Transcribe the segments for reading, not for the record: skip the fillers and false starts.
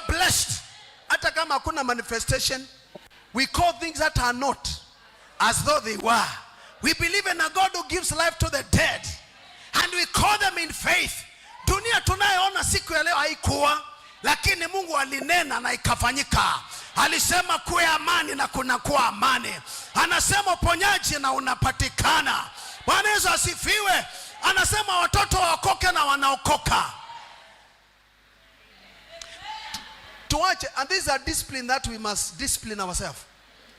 blessed. Hata kama hakuna manifestation, we call things that are not as though they were. We believe in a God who gives life to the dead, and we call them in faith. Dunia tunayoona siku ya leo haikuwa, lakini Mungu alinena na ikafanyika. Alisema kuwe amani na kunakuwa amani. Anasema uponyaji na unapatikana. Bwana Yesu asifiwe. Anasema watoto waokoke na wanaokoka. Tuache, and these are discipline that we must discipline ourselves.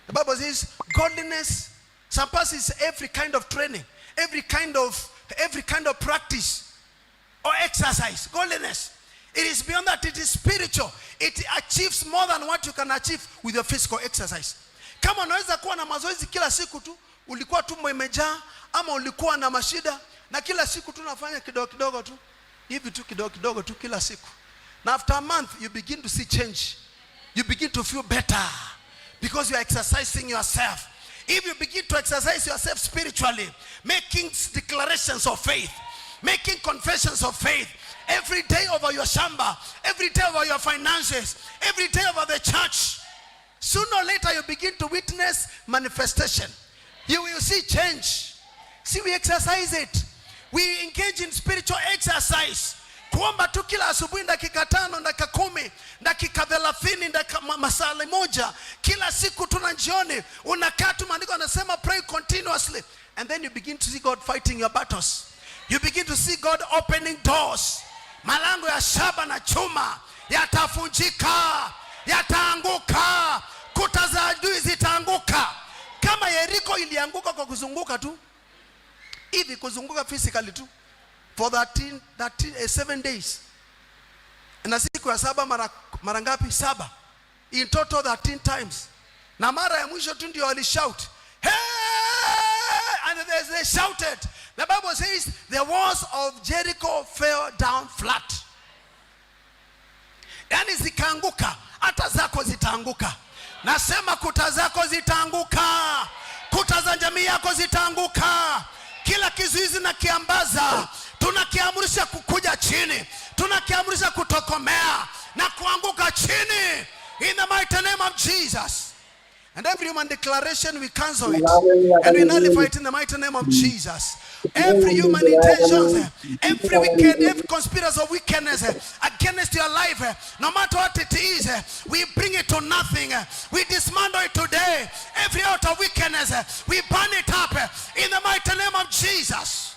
The Bible says godliness surpasses every kind of training, every kind of practice or exercise. Godliness, it is beyond that. It is spiritual. It achieves more than what you can achieve with your physical exercise. Kama unaweza kuwa na mazoezi kila siku tu, ulikuwa tumbo imejaa, ama ulikuwa na mashida, na kila siku tu unafanya kidogo kidogo tu, hivi tu kidogo kidogo tu kila siku. Now after a month, you begin to see change. You begin to feel better because you are exercising yourself. If you begin to exercise yourself spiritually, making declarations of faith, making confessions of faith, every day over your shamba, every day over your finances, every day over the church, sooner or later you begin to witness manifestation. You will see change. See, we exercise it. We engage in spiritual exercise. Kuomba tu kila asubuhi dakika 5, dakika 10, dakika 30, dakika masaa moja. Kila siku tuna jioni. Unakaa tu, maandiko yanasema pray continuously. And then you begin to see God fighting your battles. You begin to see God opening doors. Malango ya shaba na chuma yatafunjika, yataanguka. Kuta za adui zitaanguka. Kama Yeriko ilianguka kwa kuzunguka tu, hivi kuzunguka physically tu, for 7 days. Na siku ya 7 mara ngapi? 7. In total 13 times. Na mara ya mwisho tu ndio wali shout, hey! And they shouted. The Bible says the walls of Jericho fell down flat. Yani zikaanguka, hata zako zitaanguka. Nasema kuta zako zitaanguka. Kuta za jamii yako zitaanguka. Kila kizuizi na kiambaza tunakiamrisha kukuja chini. Tunakiamrisha kutokomea na kuanguka chini in the mighty name of Jesus. And every human declaration we cancel it and we nullify it in the mighty name of Jesus. Every human intentions, every wicked, every conspiracy of wickedness against your life, no matter what it is, we bring it to nothing. We dismantle it today. Every out of wickedness, we burn it up in the mighty name of Jesus.